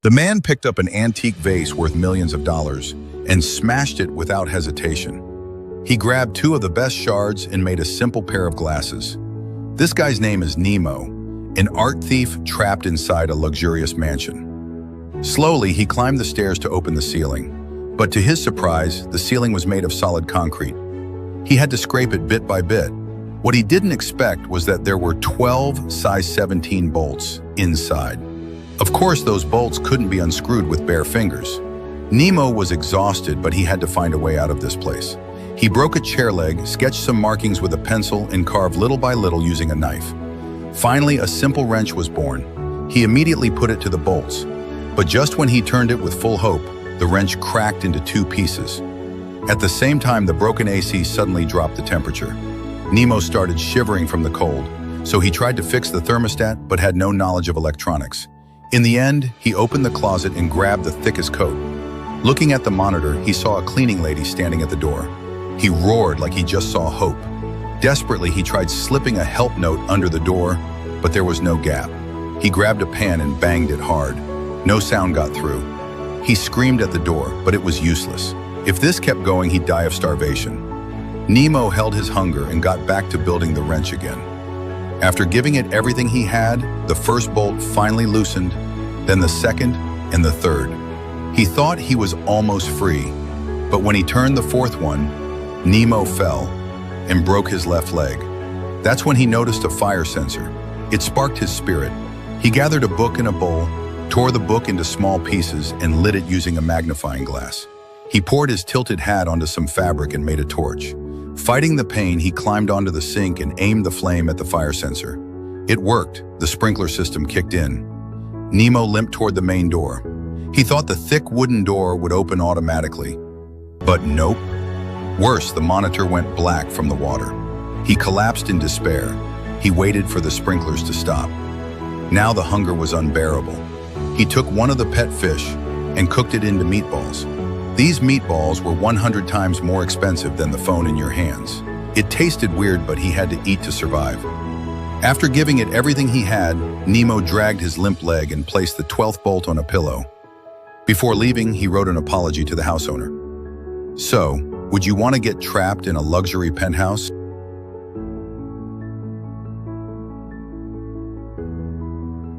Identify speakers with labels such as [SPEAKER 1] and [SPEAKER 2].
[SPEAKER 1] The man picked up an antique vase worth millions of dollars and smashed it without hesitation. He grabbed two of the best shards and made a simple pair of glasses. This guy's name is Nemo, an art thief trapped inside a luxurious mansion. Slowly, he climbed the stairs to open the ceiling, but to his surprise, the ceiling was made of solid concrete. He had to scrape it bit by bit. What he didn't expect was that there were 12 size 17 bolts inside. Of course, those bolts couldn't be unscrewed with bare fingers. Nemo was exhausted, but he had to find a way out of this place. He broke a chair leg, sketched some markings with a pencil, and carved little by little using a knife. Finally, a simple wrench was born. He immediately put it to the bolts. But just when he turned it with full hope, the wrench cracked into two pieces. At the same time, the broken AC suddenly dropped the temperature. Nemo started shivering from the cold, so he tried to fix the thermostat but had no knowledge of electronics. In the end, he opened the closet and grabbed the thickest coat. Looking at the monitor, he saw a cleaning lady standing at the door. He roared like he just saw hope. Desperately, he tried slipping a help note under the door, but there was no gap. He grabbed a pan and banged it hard. No sound got through. He screamed at the door, but it was useless. If this kept going, he'd die of starvation. Nemo held his hunger and got back to building the wrench again. After giving it everything he had, the first bolt finally loosened, then the second and the third. He thought he was almost free, but when he turned the fourth one, Nemo fell and broke his left leg. That's when he noticed a fire sensor. It sparked his spirit. He gathered a book in a bowl, tore the book into small pieces, and lit it using a magnifying glass. He poured his tilted hat onto some fabric and made a torch. Fighting the pain, he climbed onto the sink and aimed the flame at the fire sensor. It worked. The sprinkler system kicked in. Nemo limped toward the main door. He thought the thick wooden door would open automatically. But nope. Worse, the monitor went black from the water. He collapsed in despair. He waited for the sprinklers to stop. Now the hunger was unbearable. He took one of the pet fish and cooked it into meatballs. These meatballs were 100 times more expensive than the phone in your hands. It tasted weird, but he had to eat to survive. After giving it everything he had, Nemo dragged his limp leg and placed the 12th bolt on a pillow. Before leaving, he wrote an apology to the house owner. So, would you want to get trapped in a luxury penthouse?